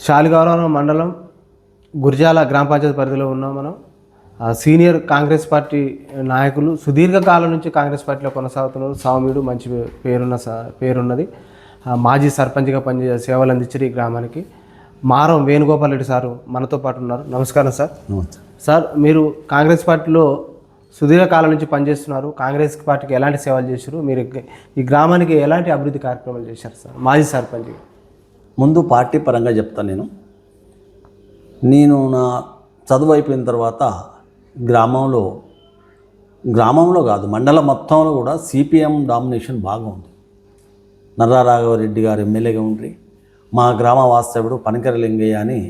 శాలిగౌరవం మండలం గుర్జాల గ్రామ పంచాయతీ పరిధిలో ఉన్నాం మనం. సీనియర్ కాంగ్రెస్ పార్టీ నాయకులు సుదీర్ఘకాలం నుంచి కాంగ్రెస్ పార్టీలో కొనసాగుతున్నారు. సౌమ్యుడు మంచి పేరున్నది. మాజీ సర్పంచ్గా పనిచేసే సేవలు అందించారు ఈ గ్రామానికి. మారం వేణుగోపాల్ రెడ్డి సారు మనతో పాటు ఉన్నారు. నమస్కారం సార్. సార్, మీరు కాంగ్రెస్ పార్టీలో సుదీర్ఘకాలం నుంచి పనిచేస్తున్నారు. కాంగ్రెస్ పార్టీకి ఎలాంటి సేవలు చేశారు? మీరు ఈ గ్రామానికి ఎలాంటి అభివృద్ధి కార్యక్రమాలు చేశారు సార్ మాజీ సర్పంచ్? ముందు పార్టీ పరంగా చెప్తాను. నేను నా చదువు అయిపోయిన తర్వాత గ్రామంలో కాదు మండలం మొత్తంలో కూడా సిపిఎం డామినేషన్ బాగా ఉంది. నర్రా రాఘవరెడ్డి గారు ఎమ్మెల్యేగా ఉండి మా గ్రామ వాస్తవుడు పనికర లింగయ్య అని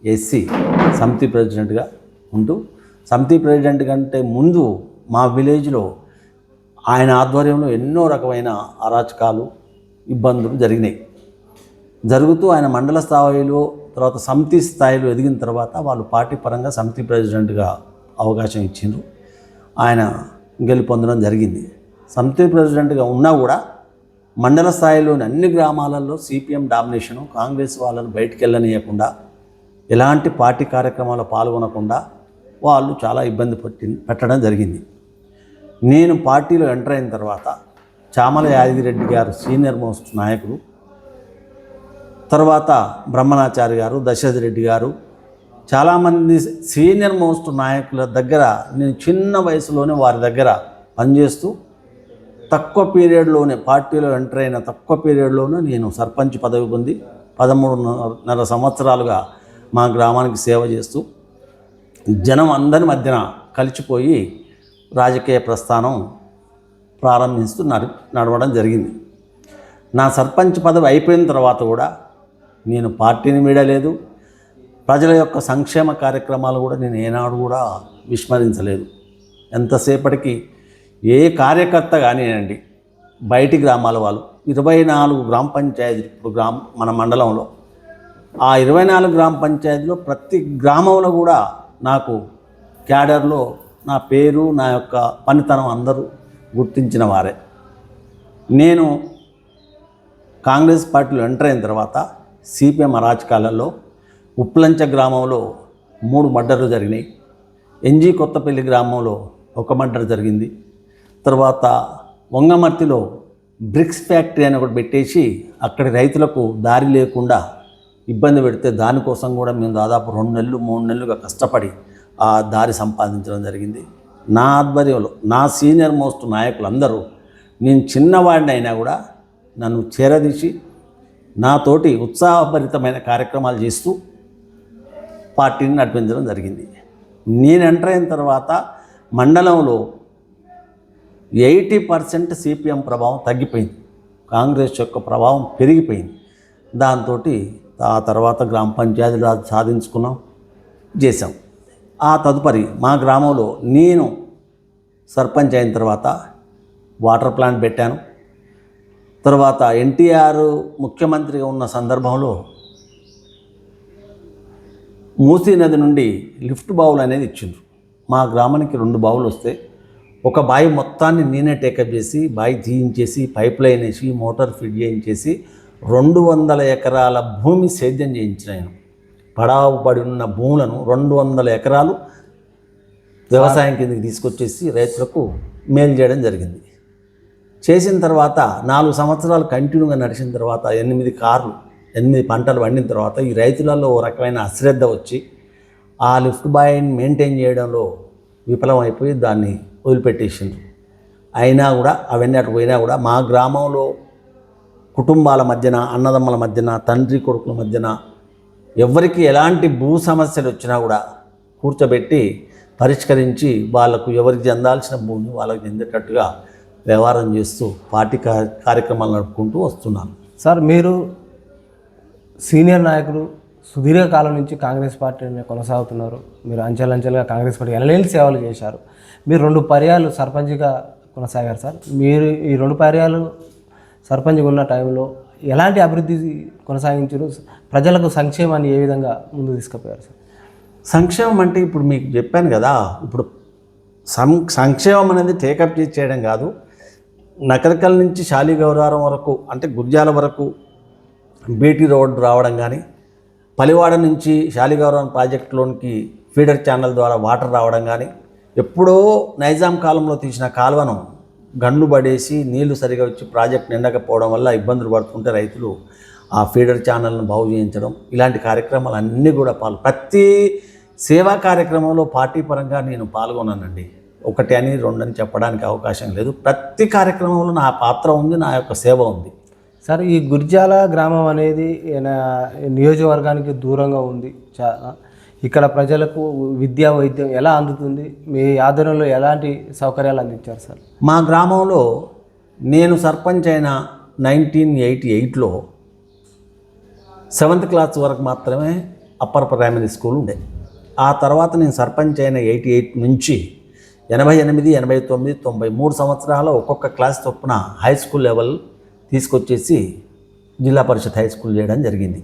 ఎస్సీ సమితి ప్రెసిడెంట్గా ఉంటూ, సమితి ప్రెసిడెంట్ కంటే ముందు మా విలేజ్లో ఆయన ఆధ్వర్యంలో ఎన్నో రకమైన అరాచకాలు ఇబ్బందులు జరుగుతూ ఆయన మండల స్థాయిలో తర్వాత సమితి స్థాయిలో ఎదిగిన తర్వాత వాళ్ళు పార్టీ పరంగా సమితి ప్రెసిడెంట్గా అవకాశం ఇచ్చిండ్రు. ఆయన గెలుపొందడం జరిగింది. సమితి ప్రెసిడెంట్గా ఉన్నా కూడా మండల స్థాయిలోని అన్ని గ్రామాలలో సిపిఎం డామినేషను, కాంగ్రెస్ వాళ్ళను బయటికి వెళ్ళనీయకుండా, ఎలాంటి పార్టీ కార్యక్రమాల్లో పాల్గొనకుండా వాళ్ళు చాలా ఇబ్బంది పెట్టడం జరిగింది. నేను పార్టీలో ఎంటర్ అయిన తర్వాత చామల యాదగిరెడ్డి గారు సీనియర్ మోస్ట్ నాయకులు, తర్వాత బ్రహ్మణాచారి గారు, దశరథ రెడ్డి గారు, చాలామంది సీనియర్ మోస్ట్ నాయకుల దగ్గర నేను చిన్న వయసులోనే వారి దగ్గర పనిచేస్తూ తక్కువ పీరియడ్లోనే పార్టీలో ఎంటర్ అయిన తక్కువ పీరియడ్లోనే నేను సర్పంచ్ పదవి పొంది 13.5 సంవత్సరాలుగా మా గ్రామానికి సేవ చేస్తూ జనం అందరి మధ్యన కలిసిపోయి రాజకీయ ప్రస్థానం ప్రారంభిస్తూ నడవడం జరిగింది. నా సర్పంచ్ పదవి అయిపోయిన తర్వాత కూడా నేను పార్టీని వీడలేదు. ప్రజల యొక్క సంక్షేమ కార్యక్రమాలు కూడా నేను ఏనాడు కూడా విస్మరించలేదు. ఎంతసేపటికి ఏ కార్యకర్త కానివ్వండి, బయటి గ్రామాల వాళ్ళు 24 గ్రామ పంచాయతీలు ఇప్పుడు మన మండలంలో, ఆ 24 గ్రామ పంచాయతీలో ప్రతి గ్రామంలో కూడా నాకు క్యాడర్లో నా పేరు, నా యొక్క పనితనం అందరూ గుర్తించిన వారే. నేను కాంగ్రెస్ పార్టీలో ఎంటర్ అయిన తర్వాత సిపిఎం అరాచకాలలో ఉప్లంచ గ్రామంలో 3 మర్డర్లు జరిగినాయి. ఎన్జీ కొత్తపల్లి గ్రామంలో 1 మర్డర్ జరిగింది. తర్వాత వంగమర్తిలో బ్రిక్స్ ఫ్యాక్టరీ అని ఒకటి పెట్టేసి అక్కడి రైతులకు దారి లేకుండా ఇబ్బంది పెడితే దానికోసం కూడా మేము దాదాపు 2 నెలలు 3 నెలలుగా కష్టపడి ఆ దారి సంపాదించడం జరిగింది. నా ఆధ్వర్యంలో నా సీనియర్ మోస్ట్ నాయకులందరూ, నేను చిన్నవాడిని అయినా కూడా నన్ను చేరదీసి నాతోటి ఉత్సాహభరితమైన కార్యక్రమాలు చేస్తూ పార్టీని నడిపించడం జరిగింది. నేను ఎంటర్ అయిన తర్వాత మండలంలో 80% సిపిఎం ప్రభావం తగ్గిపోయింది, కాంగ్రెస్ యొక్క ప్రభావం పెరిగిపోయింది. దాంతో ఆ తర్వాత గ్రామ పంచాయతీలు సాధించుకున్నాం, చేసాం. ఆ తదుపరి మా గ్రామంలో నేను సర్పంచ్ అయిన తర్వాత వాటర్ ప్లాంట్ పెట్టాను. తర్వాత ఎన్టీఆర్ ముఖ్యమంత్రిగా ఉన్న సందర్భంలో మూసీ నది నుండి లిఫ్ట్ బావులు అనేది ఇచ్చిండ్రు. మా గ్రామానికి 2 బావులు వస్తే ఒక బావి మొత్తాన్ని నేనే టేకప్ చేసి బావి తీయించేసి పైప్ లైన్ వేసి మోటార్ ఫిట్ చేయించేసి 200 ఎకరాల భూమి సేద్యం చేయించినాను. పడావు పడి ఉన్న భూములను 200 ఎకరాలు వ్యవసాయం కిందకి తీసుకొచ్చేసి రైతులకు మేలు చేయడం జరిగింది. చేసిన తర్వాత 4 సంవత్సరాలు కంటిన్యూగా నడిచిన తర్వాత 8 పంటలు పండిన తర్వాత ఈ రైతులలో ఓ రకమైన అశ్రద్ధ వచ్చి ఆ లిఫ్ట్ బాయ్ని మెయింటైన్ చేయడంలో విఫలమైపోయి దాన్ని వదిలిపెట్టేసిండ్రు. అయినా కూడా అవన్నీ అటు పోయినా కూడా మా గ్రామంలో కుటుంబాల మధ్యన, అన్నదమ్ముల మధ్యన, తండ్రి కొడుకుల మధ్యన ఎవరికి ఎలాంటి భూ సమస్యలు వచ్చినా కూడా కూర్చోబెట్టి పరిష్కరించి వాళ్ళకు ఎవరికి చెందాల్సిన భూమిని వాళ్ళకి చెందేటట్టుగా వ్యవహారం చేస్తూ పార్టీ కార్యక్రమాలు నడుపుకుంటూ వస్తున్నాను. సార్, మీరు సీనియర్ నాయకులు, సుదీర్ఘకాలం నుంచి కాంగ్రెస్ పార్టీని కొనసాగుతున్నారు. మీరు అంచెలంచెలుగా కాంగ్రెస్ పార్టీ ఎనలేని సేవలు చేశారు. మీరు 2 పర్యాలు సర్పంచ్గా కొనసాగారు సార్. మీరు ఈ 2 పర్యాలు సర్పంచ్గా ఉన్న టైంలో ఎలాంటి అభివృద్ధి కొనసాగించారు? ప్రజలకు సంక్షేమాన్ని ఏ విధంగా ముందు తీసుకుపోయారు సార్? సంక్షేమం అంటే ఇప్పుడు మీకు చెప్పాను కదా, ఇప్పుడు సంక్షేమం అనేది టేకప్ చేయడం కాదు. నకరికల్ నుంచి శాలిగౌరవం వరకు అంటే గుర్జాల వరకు బీటీ రోడ్ రావడం కానీ, పలివాడ నుంచి శాలిగౌరవం ప్రాజెక్టులోనికి ఫీడర్ ఛానల్ ద్వారా వాటర్ రావడం కానీ, ఎప్పుడో నైజాం కాలంలో తీసిన కాలువను గండ్లు పడేసి నీళ్లు సరిగా వచ్చి ప్రాజెక్ట్ నిండకపోవడం వల్ల ఇబ్బందులు పడుతుంటే రైతులు ఆ ఫీడర్ ఛానల్ను బాగు చేయించడం, ఇలాంటి కార్యక్రమాలు అన్నీ కూడా ప్రతి సేవా కార్యక్రమంలో పార్టీ పరంగా నేను పాల్గొన్నానండి. ఒకటి అని రెండని చెప్పడానికి అవకాశం లేదు. ప్రతి కార్యక్రమంలో నా పాత్ర ఉంది, నా యొక్క సేవ ఉంది. సార్, ఈ గుర్జాల గ్రామం అనేది నియోజకవర్గానికి దూరంగా ఉంది. ఇక్కడ ప్రజలకు విద్యా వైద్యం ఎలా అందుతుంది? మీ ఆధ్వర్యంలో ఎలాంటి సౌకర్యాలు అందించారు సార్? మా గ్రామంలో నేను సర్పంచ్ అయిన 1988లో 7th క్లాస్ వరకు మాత్రమే అప్పర్ ప్రైమరీ స్కూల్ ఉండే. ఆ తర్వాత నేను సర్పంచ్ అయిన 88 నుంచి 88, 89, 93 సంవత్సరాలు ఒక్కొక్క క్లాస్ చొప్పున హై స్కూల్ లెవెల్ తీసుకొచ్చేసి జిల్లా పరిషత్ హై స్కూల్ చేయడం జరిగింది.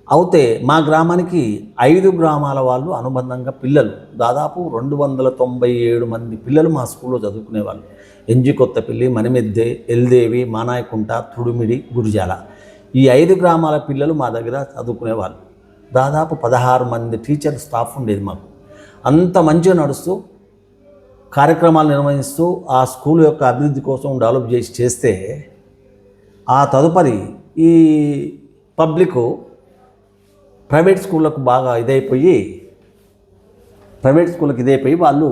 అయితే మా గ్రామానికి 5 గ్రామాల వాళ్ళు అనుబంధంగా పిల్లలు, దాదాపు 297 మంది పిల్లలు మా స్కూల్లో చదువుకునేవాళ్ళు. ఎంజి కొత్తపల్లి, మణిమెద్దే, ఎల్దేవి, మానాయకుంట, తుడుమిడి, గురిజాల, ఈ 5 గ్రామాల పిల్లలు మా దగ్గర చదువుకునేవాళ్ళు. దాదాపు 16 మంది టీచర్ స్టాఫ్ ఉండేది మాకు. అంత మంచిగా నడుస్తూ కార్యక్రమాలు నిర్వహిస్తూ ఆ స్కూల్ యొక్క అభివృద్ధి కోసం డెవలప్ చేస్తే ఆ తదుపరి ఈ పబ్లిక్ ప్రైవేట్ స్కూళ్ళకు బాగా ఇదైపోయి వాళ్ళు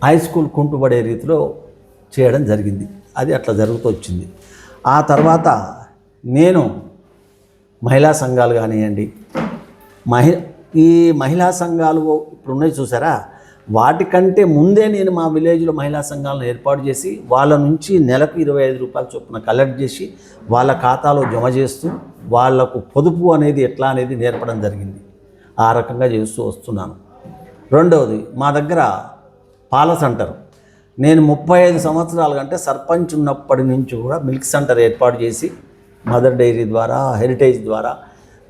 హై స్కూల్ కుంటుపడే రీతిలో చేయడం జరిగింది. అది అట్లా జరుగుతూ వచ్చింది. ఆ తర్వాత నేను మహిళా సంఘాలు కానివ్వండి, ఈ మహిళా సంఘాలు ఇప్పుడు ఉన్నాయి చూసారా, వాటికంటే ముందే నేను మా విలేజ్లో మహిళా సంఘాలను ఏర్పాటు చేసి వాళ్ళ నుంచి నెలకు 25 రూపాయల చొప్పున కలెక్ట్ చేసి వాళ్ళ ఖాతాలో జమ చేస్తూ వాళ్లకు పొదుపు అనేది ఎట్లా అనేది నేర్పడం జరిగింది. ఆ రకంగా చేస్తూ వస్తున్నాను. రెండవది, మా దగ్గర పాల సెంటర్, నేను 35 సంవత్సరాల కంటే సర్పంచ్ ఉన్నప్పటి నుంచి కూడా మిల్క్ సెంటర్ ఏర్పాటు చేసి మదర్ డైరీ ద్వారా, హెరిటేజ్ ద్వారా,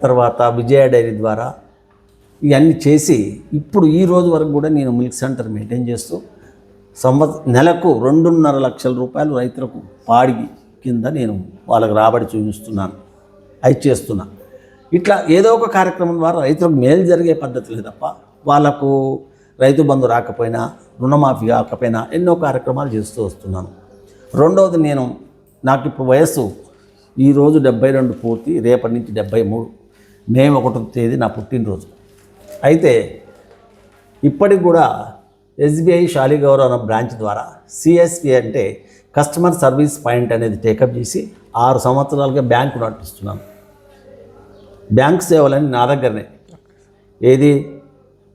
తర్వాత విజయ డైరీ ద్వారా ఇవన్నీ చేసి ఇప్పుడు ఈ రోజు వరకు కూడా నేను మిల్క్ సెంటర్ మెయింటైన్ చేస్తూ నెలకు 2.5 లక్షల రూపాయలు రైతులకు పాడి కింద నేను వాళ్ళకి రాబడి చూపిస్తున్నాను, అవి చేస్తున్నా. ఇట్లా ఏదో ఒక కార్యక్రమం ద్వారా రైతులకు మేలు జరిగే పద్ధతులే తప్ప వాళ్ళకు రైతు బంధు రాకపోయినా, రుణమాఫీ కాకపోయినా ఎన్నో కార్యక్రమాలు చేస్తూ వస్తున్నాను. రెండవది, నాకు ఇప్పుడు వయస్సు ఈరోజు 72 పూర్తి, రేపటి నుంచి 73, మే 1వ తేదీ నా పుట్టినరోజు. అయితే ఇప్పటికి కూడా ఎస్బీఐ శాలిగౌరవం బ్రాంచ్ ద్వారా సిఎస్పి అంటే కస్టమర్ సర్వీస్ పాయింట్ అనేది టేకప్ చేసి 6 సంవత్సరాలుగా బ్యాంకు నడిపిస్తున్నాను. బ్యాంక్ సేవలని నా దగ్గరనే, ఏది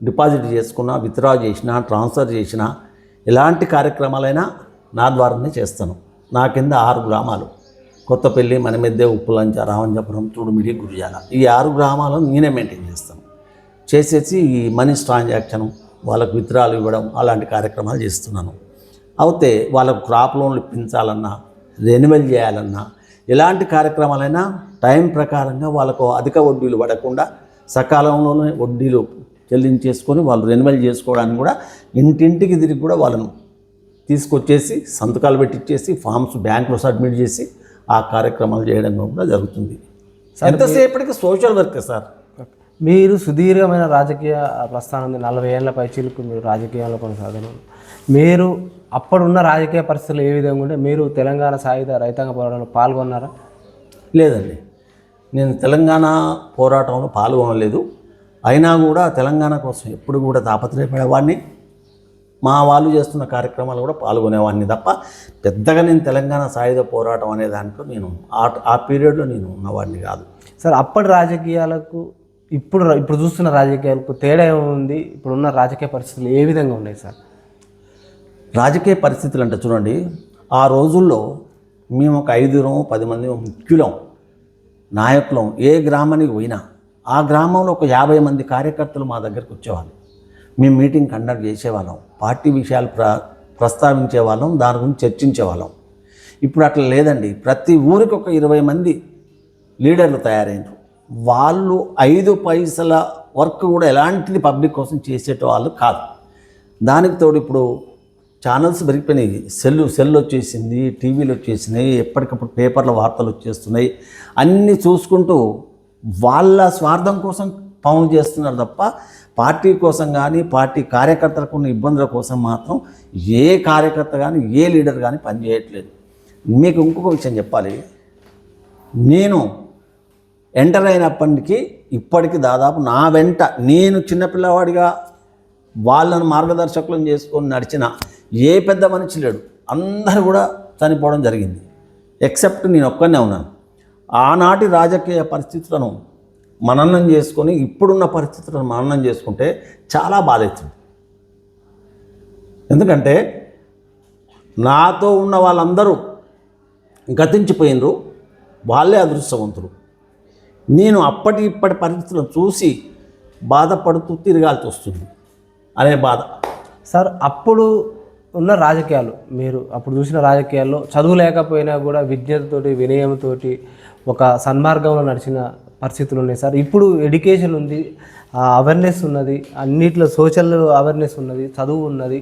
డిపాజిట్ చేసుకున్నా, విత్డ్రా చేసినా, ట్రాన్స్ఫర్ చేసినా, ఎలాంటి కార్యక్రమాలైనా నా ద్వారానే చేస్తాను. నా కింద 6 గ్రామాలు, కొత్తపల్లి, మణిమెద్దే, ఉప్పులంచ, రావంజపురం, తుడుమిడి, గురిజాల, ఈ 6 గ్రామాలను నేనే మెయింటైన్ చేస్తాను. చేసేసి ఈ మనీ ట్రాన్సాక్షన్, వాళ్ళకు విత్డ్రాలు ఇవ్వడం, అలాంటి కార్యక్రమాలు చేస్తున్నాను. అయితే వాళ్ళకు క్రాప్ లోన్లు ఇప్పించాలన్నా, రెన్యువల్ చేయాలన్నా, ఎలాంటి కార్యక్రమాలైనా టైం ప్రకారంగా వాళ్ళకు అధిక వడ్డీలు పడకుండా సకాలంలోనే వడ్డీలు చెల్లించేసుకొని వాళ్ళు రెన్యువల్ చేసుకోవడానికి కూడా ఇంటింటికి తిరిగి కూడా వాళ్ళను తీసుకొచ్చేసి సంతకాలు పెట్టించేసి ఫామ్స్ బ్యాంకులో సబ్మిట్ చేసి ఆ కార్యక్రమాలు చేయడం కూడా జరుగుతుంది. ఎంతసేపటికి సోషల్ వర్క్ సార్. మీరు సుదీర్ఘమైన రాజకీయ ప్రస్థానం, 40 ఏళ్ల పైచీలకు మీరు రాజకీయాల్లో కొనసాగడం. మీరు అప్పుడున్న రాజకీయ పరిస్థితులు ఏ విధంగా ఉంటే మీరు తెలంగాణ సాయుధ రైతాంగ పోరాటంలో పాల్గొన్నారా? లేదండి, నేను తెలంగాణ పోరాటంలో పాల్గొనలేదు. అయినా కూడా తెలంగాణ కోసం ఎప్పుడు కూడా తాపత్రయపడేవాడిని. మా వాళ్ళు చేస్తున్న కార్యక్రమాలు కూడా పాల్గొనేవాడిని తప్ప పెద్దగా నేను తెలంగాణ సాయుధ పోరాటం అనే దాంట్లో నేను ఆ పీరియడ్లో నేను ఉన్నవాడిని కాదు. సార్, అప్పటి రాజకీయాలకు ఇప్పుడు చూస్తున్న రాజకీయాలకు తేడా ఏముంది? ఇప్పుడున్న రాజకీయ పరిస్థితులు ఏ విధంగా ఉన్నాయి సార్? రాజకీయ పరిస్థితులు అంటే చూడండి, ఆ రోజుల్లో మేము ఒక 5-10 మంది ముఖ్యులం, నాయకులం. ఏ గ్రామానికి పోయినా ఆ గ్రామంలో ఒక 50 మంది కార్యకర్తలు మా దగ్గరకు వచ్చేవాళ్ళు. మేము మీటింగ్ కండక్ట్ చేసేవాళ్ళం, పార్టీ విషయాలు ప్రస్తావించేవాళ్ళం, దాని గురించి చర్చించేవాళ్ళం. ఇప్పుడు అట్లా లేదండి. ప్రతి ఊరికి ఒక 20 మంది లీడర్లు తయారైనారు. వాళ్ళు 5 పైసల వర్క్ కూడా ఎలాంటిది పబ్లిక్ కోసం చేసేటవాళ్ళు కాదు. దానికి తోడు ఇప్పుడు ఛానల్స్ పెరిగిపోయినాయి, సెల్ వచ్చేసింది, టీవీలు వచ్చేసినాయి, ఎప్పటికప్పుడు పేపర్ల వార్తలు వచ్చేస్తున్నాయి. అన్నీ చూసుకుంటూ వాళ్ళ స్వార్థం కోసం పనులు చేస్తున్నారు తప్ప పార్టీ కోసం కానీ పార్టీ కార్యకర్తలకు ఉన్న ఇబ్బందుల కోసం మాత్రం ఏ కార్యకర్త కానీ ఏ లీడర్ కానీ పనిచేయట్లేదు. మీకు ఇంకొక విషయం చెప్పాలి, నేను ఎంటర్ అయినప్పటికీ ఇప్పటికీ దాదాపు నా వెంట నేను చిన్నపిల్లవాడిగా వాళ్ళను మార్గదర్శకులను చేసుకొని నడిచిన ఏ పెద్ద మనిషి లేడు. అందరూ కూడా చనిపోవడం జరిగింది. ఎక్సెప్ట్ నేను ఒక్కనే ఉన్నాను. ఆనాటి రాజకీయ పరిస్థితులను మననం చేసుకొని ఇప్పుడున్న పరిస్థితులను మననం చేసుకుంటే చాలా బాధ అవుతుంది. ఎందుకంటే నాతో ఉన్న వాళ్ళందరూ గతించిపోయినరు, వాళ్ళే అదృష్టవంతులు. నేను ఇప్పటి పరిస్థితులను చూసి బాధపడుతూ తిరగాల్సి వస్తుంది అనే బాధ. సార్, అప్పుడు ఉన్న రాజకీయాలు, మీరు అప్పుడు చూసిన రాజకీయాల్లో చదువు లేకపోయినా కూడా విజ్ఞతతోటి వినయంతో ఒక సన్మార్గంలో నడిచిన పరిస్థితులు ఉన్నాయి సార్. ఇప్పుడు ఎడ్యుకేషన్ ఉంది, అవేర్నెస్ ఉన్నది, అన్నిట్లో సోషల్ అవేర్నెస్ ఉన్నది, చదువు ఉన్నది,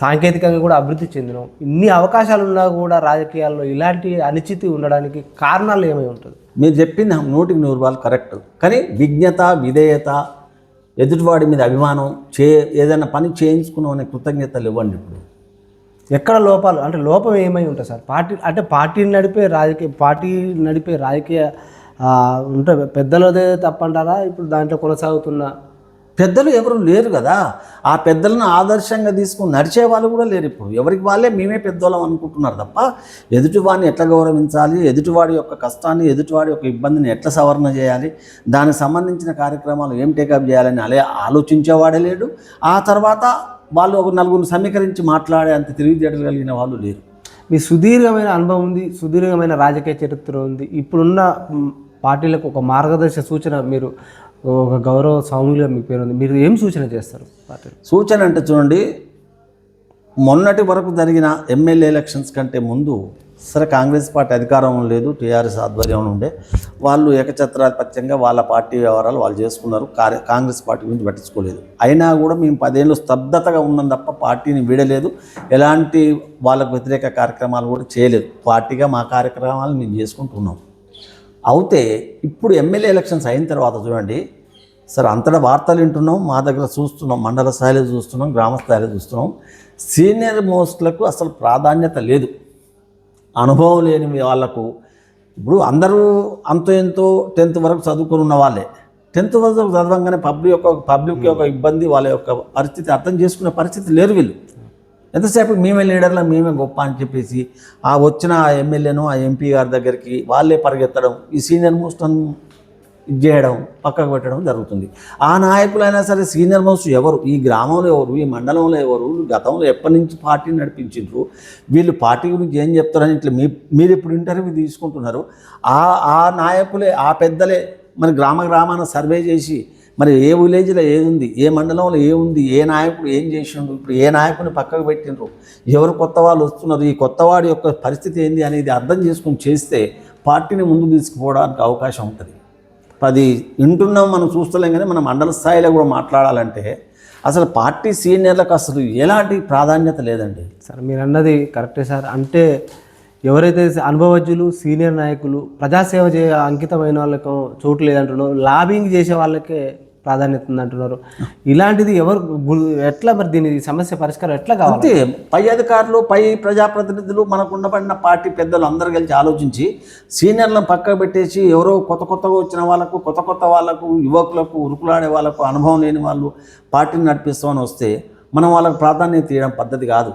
సాంకేతికంగా కూడా అభివృద్ధి చెందినాం. ఇన్ని అవకాశాలు ఉన్నా కూడా రాజకీయాల్లో ఇలాంటి అనిశ్చితి ఉండడానికి కారణాలు ఏమై ఉంటుంది? మీరు చెప్పింది 100% కరెక్ట్. కానీ విజ్ఞత, విధేయత, ఎదుటివాడి మీద అభిమానం, ఏదైనా పని చేయించుకున్నాం అనే కృతజ్ఞతలు ఇవ్వండి. ఇప్పుడు ఎక్కడ లోపాలు, అంటే లోపం ఏమై ఉంటుంది సార్? పార్టీ నడిపే రాజకీయ ఉంటే పెద్దలదే తప్పంటారా? ఇప్పుడు దాంట్లో కొనసాగుతున్న పెద్దలు ఎవరు లేరు కదా. ఆ పెద్దలను ఆదర్శంగా తీసుకుని నడిచే వాళ్ళు కూడా లేరు. ఇప్పుడు ఎవరికి వాళ్ళే మేమే పెద్దోళ్ళం అనుకుంటున్నారు తప్ప ఎదుటివాడిని ఎట్లా గౌరవించాలి, ఎదుటివాడి యొక్క కష్టాన్ని, ఎదుటివాడి యొక్క ఇబ్బందిని ఎట్లా సవరణ చేయాలి, దానికి సంబంధించిన కార్యక్రమాలు ఏం టేకప్ చేయాలని అలా ఆలోచించేవాడే లేడు. ఆ తర్వాత వాళ్ళు ఒక నలుగురిని సమీకరించి మాట్లాడే అంత తెలివితేటలు కలిగిన వాళ్ళు లేరు. మీ సుదీర్ఘమైన అనుభవం ఉంది, సుదీర్ఘమైన రాజకీయ చరిత్ర ఉంది. ఇప్పుడున్న పార్టీలకు ఒక మార్గదర్శక సూచన, మీరు ఒక గౌరవ స్వాములుగా మీ పేరు ఉంది, మీరు ఏం సూచన చేస్తారు పార్టీలు? సూచన అంటే చూడండి, మొన్నటి వరకు జరిగిన ఎమ్మెల్యే ఎలక్షన్స్ కంటే ముందు సరే కాంగ్రెస్ పార్టీ అధికారంలో లేదు, టీఆర్ఎస్ ఆధ్వర్యంలో ఉండే వాళ్ళు ఏకఛత్రాధిపత్యంగా వాళ్ళ పార్టీ వ్యవహారాలు వాళ్ళు చేసుకున్నారు. కాంగ్రెస్ పార్టీ గురించి పట్టించుకోలేదు. అయినా కూడా మేము 10 ఏళ్ళు స్తబ్దతగా ఉన్నాం తప్ప పార్టీని వీడలేదు, ఎలాంటి వాళ్ళకు వ్యతిరేక కార్యక్రమాలు కూడా చేయలేదు. పార్టీగా మా కార్యక్రమాలు మేము చేసుకుంటున్నాం. అయితే ఇప్పుడు ఎమ్మెల్యే ఎలక్షన్స్ అయిన తర్వాత చూడండి సార్, అంతటా వార్తలు వింటున్నాం, మా దగ్గర చూస్తున్నాం, మండల స్థాయిలో చూస్తున్నాం, గ్రామ స్థాయిలో చూస్తున్నాం. సీనియర్ మోస్ట్లకు అసలు ప్రాధాన్యత లేదు. అనుభవం లేని వాళ్ళకు, ఇప్పుడు అందరూ అంతో ఎంతో 10th వరకు చదువుకుని ఉన్న వాళ్ళే 10th వరకు చదవంగానే పబ్లిక్ యొక్క ఇబ్బంది, వాళ్ళ యొక్క పరిస్థితి అర్థం చేసుకునే పరిస్థితి లేరు వీళ్ళు. ఎంతసేపు మేమే లీడర్లో మేమే గొప్ప అని చెప్పేసి ఆ వచ్చిన ఎమ్మెల్యేను ఆ ఎంపీ గారి దగ్గరికి వాళ్ళే పరిగెత్తడం, ఈ సీనియర్ మోస్ట్ ఇది చేయడం, పక్కకు పెట్టడం జరుగుతుంది. ఆ నాయకులైనా సరే సీనియర్ మోస్ట్ ఎవరు, ఈ గ్రామంలో ఎవరు, ఈ మండలంలో ఎవరు, గతంలో ఎప్పటి నుంచి పార్టీని నడిపించారు, వీళ్ళు పార్టీ గురించి ఏం చెప్తారని ఇట్లా మీరు ఇప్పుడు ఇంటర్వ్యూ తీసుకుంటున్నారు. ఆ నాయకులే, ఆ పెద్దలే మరి గ్రామాన సర్వే చేసి మరి ఏ విలేజ్లో ఏది ఉంది, ఏ మండలంలో ఏముంది, ఏ నాయకుడు ఏం చేసిండు, ఇప్పుడు ఏ నాయకుని పక్కకు పెట్టిండ్రు, ఎవరు కొత్త వాళ్ళు వస్తున్నారు, ఈ కొత్తవాడి యొక్క పరిస్థితి ఏంది అనేది అర్థం చేసుకొని చేస్తే పార్టీని ముందుకు తీసుకుపోవడానికి అవకాశం ఉంటుంది. అది వింటున్నాం, మనం చూస్తలేం. కానీ మన మండల స్థాయిలో కూడా మాట్లాడాలంటే అసలు పార్టీ సీనియర్లకు అసలు ఎలాంటి ప్రాధాన్యత లేదండి. సార్, మీరు అన్నది కరెక్టే సార్. అంటే ఎవరైతే అనుభవజ్ఞులు, సీనియర్ నాయకులు, ప్రజాసేవ అంకితమైన వాళ్ళకు చోటు లేదంటున్నారు, లాబింగ్ చేసే వాళ్ళకే ప్రాధాన్యత ఉందంటున్నారు. ఇలాంటిది ఎట్లా మరి దీని సమస్య పరిష్కారం ఎట్లా కావాలి? పై అధికారులు, పై ప్రజాప్రతినిధులు, మనకు ఉండబడిన పార్టీ పెద్దలు అందరూ కలిసి ఆలోచించి సీనియర్లను పక్కకు పెట్టేసి ఎవరో కొత్తగా వచ్చిన వాళ్ళకు, కొత్త వాళ్ళకు, యువకులకు, ఉరుకులాడే వాళ్ళకు, అనుభవం లేని వాళ్ళు పార్టీని నడిపిస్తామని వస్తే మనం వాళ్ళకు ప్రాధాన్యత ఇవ్వడం పద్ధతి కాదు.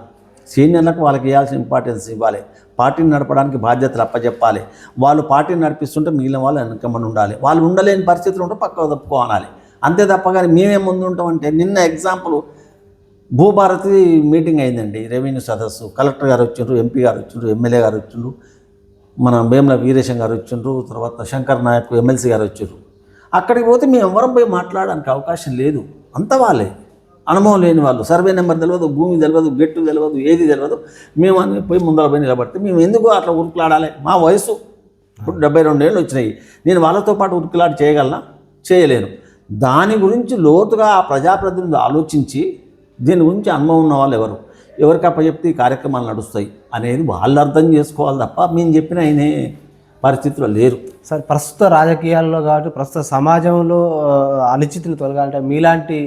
సీనియర్లకు వాళ్ళకి ఇవ్వాల్సిన ఇంపార్టెన్స్ ఇవ్వాలి, పార్టీని నడపడానికి బాధ్యతలు అప్పచెప్పాలి. వాళ్ళు పార్టీని నడిపిస్తుంటే మిగిలిన వాళ్ళు వెనకమని ఉండాలి. వాళ్ళు ఉండలేని పరిస్థితులు ఉంటే పక్కకు తప్పుకోవాలి. అంతే తప్ప కానీ మేమే ముందు ఉంటామంటే, నిన్న ఎగ్జాంపుల్ భూభారతి మీటింగ్ అయిందండి, రెవెన్యూ సదస్సు. కలెక్టర్ గారు వచ్చిండ్రు, ఎంపీ గారు వచ్చిండ్రు, ఎమ్మెల్యే గారు వచ్చిండ్రు, మన వేముల వీరేశం గారు వచ్చిండ్రు, తర్వాత శంకర్ నాయక్ ఎమ్మెల్సీ గారు వచ్చిండ్రు. అక్కడికి పోతే మేము ఎవరం పోయి మాట్లాడడానికి అవకాశం లేదు. అంత వాళ్ళే అనుభవం లేని వాళ్ళు, సర్వే నెంబర్ తెలియదు, భూమి తెలియదు, గెట్టు తెలియదు, ఏది తెలియదు. మేము అని పోయి ముందర పోయి నిలబడితే మేము ఎందుకు అట్లా ఉరుకులాడాలి? మా వయసు ఇప్పుడు 72 ఏళ్ళు వచ్చినాయి. నేను వాళ్ళతో పాటు ఉరుకులాడి చేయగలనా? చేయలేను. దాని గురించి లోతుగా ఆ ప్రజాప్రతినిధులు ఆలోచించి దీని గురించి అనుభవం ఉన్న వాళ్ళు ఎవరికి అప్పచెప్తే ఈ కార్యక్రమాలు నడుస్తాయి అనేది వాళ్ళు అర్థం చేసుకోవాలి తప్ప మేము చెప్పిన ఆయనే పరిస్థితిలో లేరు. సార్ ప్రస్తుత రాజకీయాల్లో కాబట్టి ప్రస్తుత సమాజంలో అనిశ్చితిని తొలగాలంటే మీలాంటి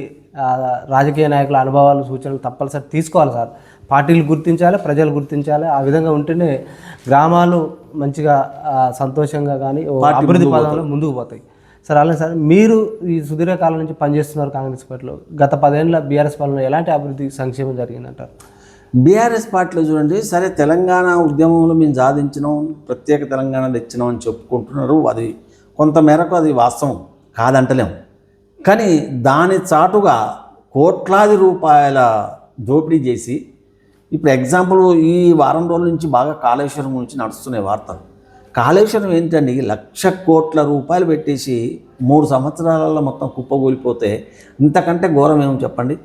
రాజకీయ నాయకుల అనుభవాలు సూచనలు తప్పనిసరి తీసుకోవాలి సార్. పార్టీలు గుర్తించాలి, ప్రజలు గుర్తించాలి. ఆ విధంగా ఉంటేనే గ్రామాలు మంచిగా సంతోషంగా కానీ అభివృద్ధి పదంలో ముందుకు పోతాయి సార్. అలాగే సార్ మీరు ఈ సుదీర్ఘకాలం నుంచి పనిచేస్తున్నారు కాంగ్రెస్ పార్టీలో. గత 10 ఏళ్ళ బీఆర్ఎస్ పాలనలో ఎలాంటి అభివృద్ధి సంక్షేమం జరిగిందంటారు? బీఆర్ఎస్ పార్టీలో చూడండి, సరే తెలంగాణ ఉద్యమంలో మేము సాధించినాం, ప్రత్యేక తెలంగాణ తెచ్చినాం అని చెప్పుకుంటున్నారు. అది కొంతమేరకు అది వాస్తవం కాదంటలేము. కానీ దాని చాటుగా కోట్లాది రూపాయల దోపిడీ చేసి, ఇప్పుడు ఎగ్జాంపుల్ ఈ వారం రోజుల నుంచి బాగా కాళేశ్వరం గురించి నడుస్తున్నాయి వార్తలు. కాళేశ్వరం ఏంటండి, 1,00,000 కోట్ల రూపాయలు పెట్టేసి 3 సంవత్సరాలలో మొత్తం కుప్పగూలిపోతే ఇంతకంటే ఘోరం ఏమో చెప్పండి.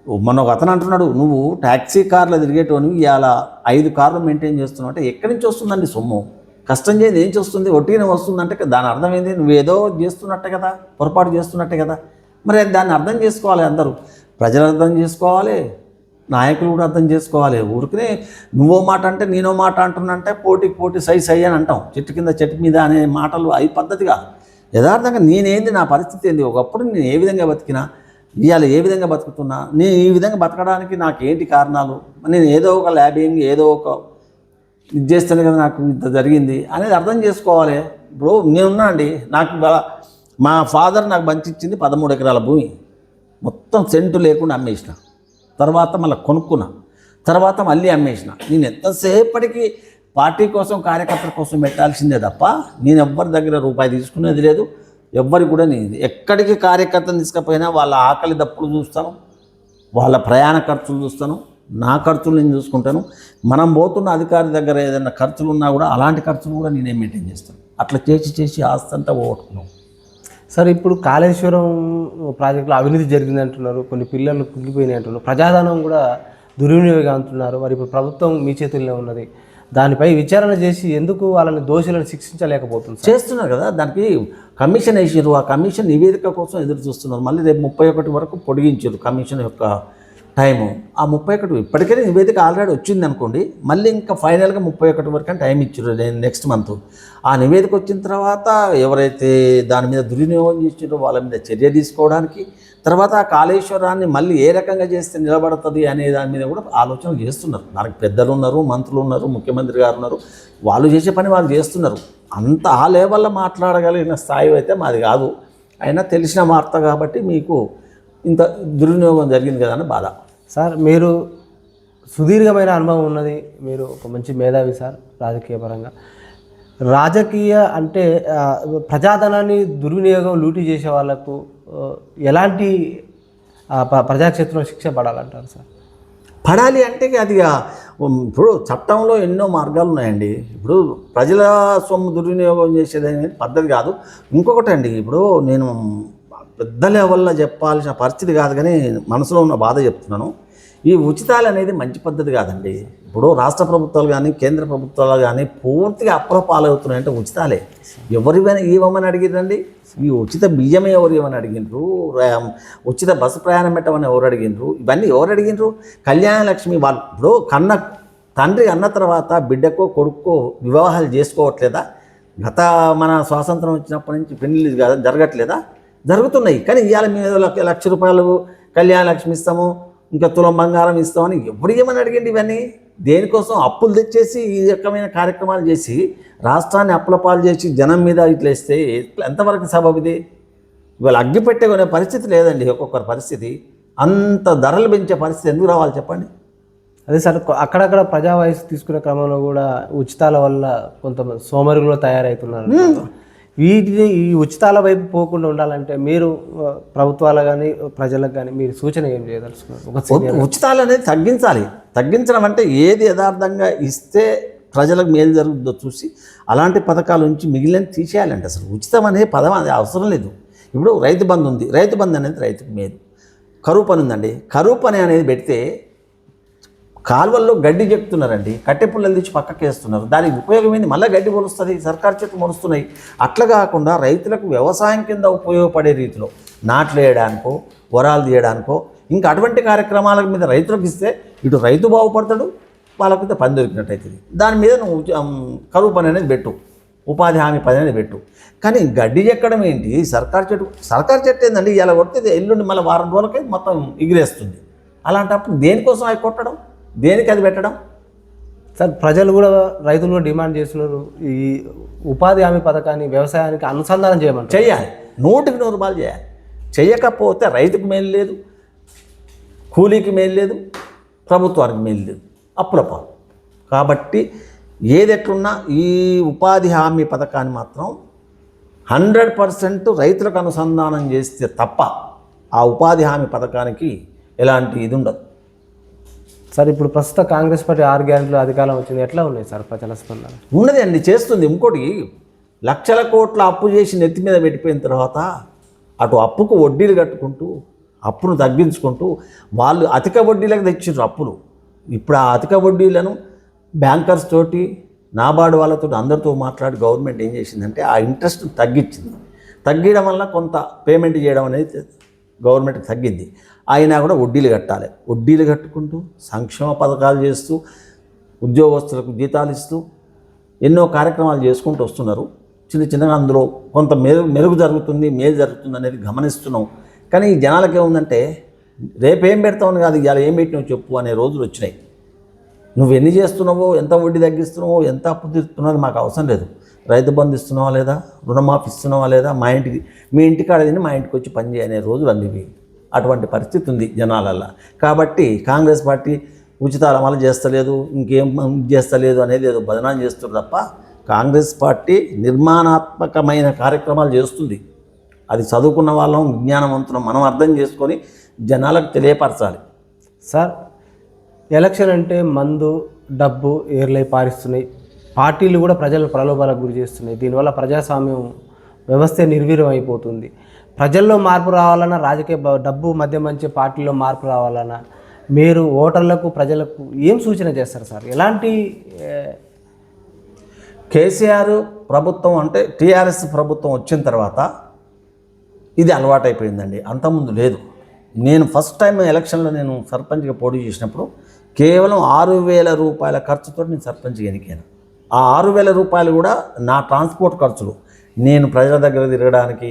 మొన్న ఒక అతను అంటున్నాడు, నువ్వు ట్యాక్సీ కార్లో తిరిగేటోని ఇవాళ 5 కార్లు మెయింటైన్ చేస్తున్నావు అంటే ఎక్కడి నుంచి వస్తుందండి సొమ్ము? కష్టం చేయదు ఏం చేస్తుంది, ఒట్టిగానే వస్తుందంటే దాని అర్థం ఏంది? నువ్వేదో చేస్తున్నట్టే కదా, పొరపాటు చేస్తున్నట్టే కదా. మరి దాన్ని అర్థం చేసుకోవాలి అందరూ, ప్రజలు అర్థం చేసుకోవాలి, నాయకులు కూడా అర్థం చేసుకోవాలి. ఊరికనే నువ్వో మాట అంటే నేనో మాట అంటున్నంటే పోటీకి పోటీ సై సై అని అంటాం, చెట్టు కింద చెట్టు మీద అనే మాటలు అవి పద్ధతిగా. యథార్థంగా నేనేంది, నా పరిస్థితి ఏంది, ఒకప్పుడు నేను ఏ విధంగా బతికినా, ఇవాళ ఏ విధంగా బతుకుతున్నా, నేను ఈ విధంగా బతకడానికి నాకు ఏంటి కారణాలు, నేను ఏదో ఒక ల్యాబింగ్ ఏదో ఒక ఇది చేస్తేనే కదా నాకు ఇంత జరిగింది అనేది అర్థం చేసుకోవాలి. ఇప్పుడు నేనున్నా అండి, నాకు మా ఫాదర్ నాకు పంచిచ్చింది 13 ఎకరాల భూమి, మొత్తం సెంటు లేకుండా అమ్మేసిన, తర్వాత మళ్ళీ కొనుక్కున్నా, తర్వాత మళ్ళీ అమ్మేసిన. నేను ఎంతసేపటికి పార్టీ కోసం కార్యకర్తల కోసం పెట్టాల్సిందే తప్ప నేను ఎవ్వరి దగ్గర రూపాయి తీసుకునేది లేదు. ఎవ్వరికి కూడా నేను ఎక్కడికి కార్యకర్తను తీసుకపోయినా వాళ్ళ ఆకలి దప్పులు చూస్తాను, వాళ్ళ ప్రయాణ ఖర్చులు చూస్తాను, నా ఖర్చులు నేను చూసుకుంటాను. మనం పోతున్న అధికారి దగ్గర ఏదైనా ఖర్చులు ఉన్నా కూడా అలాంటి ఖర్చులు కూడా నేనే మెయింటైన్ చేస్తాను. అట్లా చేసి ఆస్తి అంతా పోగొట్టుకున్నాం. సార్ ఇప్పుడు కాళేశ్వరం ప్రాజెక్టులో అవినీతి జరిగింది అంటున్నారు, కొన్ని పిల్లలు కుంగిపోయినాయి అంటున్నారు, ప్రజాధనం కూడా దుర్వినియోగం అంటున్నారు. మరి ఇప్పుడు ప్రభుత్వం మీ చేతుల్లో ఉన్నది, దానిపై విచారణ చేసి ఎందుకు వాళ్ళని దోషులను శిక్షించలేకపోతుంది? చేస్తున్నారు కదా, దానికి కమిషన్ వేసారు. ఆ కమిషన్ నివేదిక కోసం ఎదురు చూస్తున్నారు. మళ్ళీ రేపు 31 వరకు పొడిగించారు కమిషన్ యొక్క టైము. ఆ 31 ఇప్పటికే నివేదిక ఆల్రెడీ వచ్చింది అనుకోండి, మళ్ళీ ఇంకా ఫైనల్గా 31 వరకు అని టైం ఇచ్చారు నెక్స్ట్ మంత్. ఆ నివేదిక వచ్చిన తర్వాత ఎవరైతే దాని మీద దుర్వినియోగం చేసారో వాళ్ళ మీద చర్య తీసుకోవడానికి, తర్వాత ఆ కాళేశ్వరాన్ని మళ్ళీ ఏ రకంగా చేస్తే నిలబడుతుంది అనే దాని మీద కూడా ఆలోచన చేస్తున్నారు. దానికి పెద్దలు ఉన్నారు, మంత్రులు ఉన్నారు, ముఖ్యమంత్రి గారు ఉన్నారు, వాళ్ళు చేసే పని వాళ్ళు చేస్తున్నారు. అంత ఆ లెవెల్లో మాట్లాడగలిగిన స్థాయి అయితే మాది కాదు. అయినా తెలిసిన వార్త కాబట్టి మీకు ఇంత దుర్వినియోగం జరిగింది కదా అని బాధ. సార్ మీరు సుదీర్ఘమైన అనుభవం ఉన్నది, మీరు ఒక మంచి మేధావి సార్ రాజకీయ పరంగా. రాజకీయ అంటే ప్రజాధనాన్ని దుర్వినియోగం లూటీ చేసే వాళ్ళకు ఎలాంటి ప్రజాక్షేత్రంలో శిక్ష పడాలంటారు సార్? పడాలి అంటే అది ఇప్పుడు చట్టంలో ఎన్నో మార్గాలు ఉన్నాయండి. ఇప్పుడు ప్రజల సొమ్ము దుర్వినియోగం చేసేది అనేది పద్ధతి కాదు. ఇంకొకటి అండి, ఇప్పుడు నేను పెద్ద లెవెల్లో చెప్పాల్సిన పరిస్థితి కాదు, కానీ మనసులో ఉన్న బాధ చెప్తున్నాను. ఈ ఉచితాలు అనేది మంచి పద్ధతి కాదండి. ఇప్పుడు రాష్ట్ర ప్రభుత్వాలు కానీ కేంద్ర ప్రభుత్వాలు కానీ పూర్తిగా అప్పుల పాలవుతున్నాయంటే ఉచితాలే. ఎవరివైనా ఇవ్వమని అడిగిరండి? ఈ ఉచిత బియ్యమే ఎవరు ఇవ్వమని అడిగినరు? ఉచిత బస్సు ప్రయాణం పెట్టమని ఎవరు అడిగినరు? ఇవన్నీ ఎవరు అడిగినరు? కళ్యాణ లక్ష్మి వాళ్ళు ఇప్పుడు తండ్రి అన్న తర్వాత బిడ్డకో కొడుకో వివాహాలు చేసుకోవట్లేదా? గత మన స్వాతంత్రం వచ్చినప్పటి నుంచి పెళ్లి జరగట్లేదా? జరుగుతున్నాయి. కానీ ఇవాళ మేము 1,00,000 రూపాయలు కళ్యాణ లక్ష్మి ఇస్తాము, ఇంకా తులం బంగారం ఇస్తామని ఎప్పుడు ఏమని అడిగండి? ఇవన్నీ దేనికోసం? అప్పులు తెచ్చేసి ఈ రకమైన కార్యక్రమాలు చేసి రాష్ట్రాన్ని అప్పుల పాలు చేసి జనం మీద ఇట్లా వేస్తే ఎంతవరకు సబబు ఇది? ఇవాళ అగ్గి పెట్టే పరిస్థితి లేదండి. ఒక్కొక్కరి పరిస్థితి అంత ధరలు పెంచే పరిస్థితి ఎందుకు రావాలి చెప్పండి? అదే సార్, అక్కడక్కడ ప్రజా వయసు తీసుకునే క్రమంలో కూడా ఉచితాల వల్ల కొంతమంది సోమరుగులో తయారవుతున్నారు. వీటిని ఈ ఉచితాల వైపు పోకుండా ఉండాలంటే మీరు ప్రభుత్వాలు కానీ ప్రజలకు కానీ మీరు సూచన ఏం చేయదలుచుకున్నారు? ఉచితాలు అనేది తగ్గించాలి. తగ్గించడం అంటే ఏది యథార్థంగా ఇస్తే ప్రజలకు మేలు జరుగుతుందో చూసి అలాంటి పథకాల నుంచి మిగిలిన తీసేయాలంటే అసలు ఉచితం అనే పదం అది అవసరం లేదు. ఇప్పుడు రైతు బంధు ఉంది, రైతు బంధు అనేది రైతుకు మేలు. కరువు పని ఉందండి, కరువు పని అనేది పెడితే కాలువల్లో గడ్డి చెప్తున్నారండి, కట్టె పుల్లలు తెచ్చి పక్కకి వేస్తున్నారు. దానికి ఉపయోగం ఏంది? మళ్ళీ గడ్డి మొలుస్తుంది, సర్కారు చెట్లు మొలుస్తున్నాయి. అట్లా కాకుండా రైతులకు వ్యవసాయం కింద ఉపయోగపడే రీతిలో నాట్లు వేయడానికో వరాలు తీయడానికో ఇంకా అటువంటి కార్యక్రమాల మీద రైతులకు ఇస్తే ఇటు రైతు బాగుపడతాడు, వాళ్ళకి పని దొరికినట్టు అవుతుంది. దాని మీద నువ్వు కరువు పని అనేది పెట్టు, ఉపాధి హామీ పని అని పెట్టు. కానీ గడ్డి చెక్కడం ఏంటి? సర్కార్ చెట్టు ఏందండి, ఇలా కొడితే ఎల్లుండి మళ్ళీ వారం రోజులకి మొత్తం ఎగిరేస్తుంది. అలాంటప్పుడు దేనికోసం అవి కొట్టడం, దేనికి అది పెట్టడం? సార్ ప్రజలు కూడా, రైతులు కూడా డిమాండ్ చేస్తున్నారు ఈ ఉపాధి హామీ పథకాన్ని వ్యవసాయానికి అనుసంధానం చేయమంటారు. చేయాలి, 100% చేయాలి. చేయకపోతే రైతుకు మేలు లేదు, కూలీకి మేలు లేదు, ప్రభుత్వానికి మేలు లేదు, అప్పుల పాలు. కాబట్టి ఏది ఎట్లున్నా ఈ ఉపాధి హామీ పథకాన్ని మాత్రం 100% రైతులకు అనుసంధానం చేస్తే తప్ప ఆ ఉపాధి హామీ పథకానికి ఎలాంటి ఇది ఉండదు. సార్ ఇప్పుడు ప్రస్తుత కాంగ్రెస్ పార్టీ 6 గ్యారెంటీలు అధికారం వచ్చింది, ఎట్లా ఉన్నాయి సార్ ప్రజల స్పందన? ఉన్నది అండి, చేస్తుంది. ఇంకోటి, లక్షల కోట్ల అప్పు చేసి నెత్తి మీద పెట్టిపోయిన తర్వాత అటు అప్పుకు వడ్డీలు కట్టుకుంటూ అప్పును తగ్గించుకుంటూ వాళ్ళు అధిక వడ్డీలకు తెచ్చారు అప్పులు. ఇప్పుడు ఆ అధిక వడ్డీలను బ్యాంకర్స్ తోటి, నాబార్డు వాళ్ళతో అందరితో మాట్లాడి గవర్నమెంట్ ఏం చేసిందంటే ఆ ఇంట్రెస్ట్ తగ్గించింది. తగ్గడం వల్ల కొంత పేమెంట్ చేయడం అనేది గవర్నమెంట్కి తగ్గింది. అయినా కూడా వడ్డీలు కట్టాలి. వడ్డీలు కట్టుకుంటూ సంక్షేమ పథకాలు చేస్తూ ఉద్యోగస్తులకు జీతాలు ఇస్తూ ఎన్నో కార్యక్రమాలు చేసుకుంటూ వస్తున్నారు. చిన్నగా అందులో కొంత మెరుగు జరుగుతుంది, మేలు జరుగుతుంది అనేది గమనిస్తున్నాం. కానీ ఈ జనాలకి ఏముందంటే రేపేం పెడతావు కాదు, ఇవాళ ఏం పెట్టినావు చెప్పు అనే రోజులు వచ్చినాయి. నువ్వు ఎన్ని చేస్తున్నావో, ఎంత వడ్డీ తగ్గిస్తున్నావో, ఎంత అప్పు తీరుతున్నావో మాకు అవసరం లేదు. రైతు బంధు ఇస్తున్నావా లేదా, రుణమాఫీ ఇస్తున్నావా లేదా, మీ ఇంటికాడ తిని మా ఇంటికి వచ్చి పని చేయనే రోజులు అన్నివి. అటువంటి పరిస్థితి ఉంది జనాలల్లో. కాబట్టి కాంగ్రెస్ పార్టీ ఉచితాలు అమలు చేస్తలేదు, ఇంకేం చేస్తలేదు అనేది ఏదో బదనాం చేస్తుంది తప్ప కాంగ్రెస్ పార్టీ నిర్మాణాత్మకమైన కార్యక్రమాలు చేస్తుంది. అది చదువుకున్న వాళ్ళం, విజ్ఞానవంతులం మనం అర్థం చేసుకొని జనాలకు తెలియపరచాలి. సార్ ఎలక్షన్ అంటే మందు, డబ్బు ఏర్లై పారిస్తున్నాయి. పార్టీలు కూడా ప్రజలను ప్రలోభాలకు గురి చేస్తున్నాయి. దీనివల్ల ప్రజాస్వామ్యం వ్యవస్థ నిర్వీర్యం అయిపోతుంది. ప్రజల్లో మార్పు రావాలన్నా, రాజకీయ డబ్బు మధ్య మంచి పార్టీలో మార్పు రావాలన్నా మీరు ఓటర్లకు, ప్రజలకు ఏం సూచన చేస్తారు సార్? ఎలాంటి కేసీఆర్ ప్రభుత్వం అంటే టీఆర్ఎస్ ప్రభుత్వం వచ్చిన తర్వాత ఇది అలవాటైపోయిందండి, అంతకుముందు లేదు. నేను ఫస్ట్ టైం ఎలక్షన్లో నేను సర్పంచ్గా పోటీ చేసినప్పుడు కేవలం 6,000 రూపాయల ఖర్చుతో నేను సర్పంచ్గా ఎన్నికాను. ఆ 6,000 రూపాయలు కూడా నా ట్రాన్స్పోర్ట్ ఖర్చులు. నేను ప్రజల దగ్గర తిరగడానికి,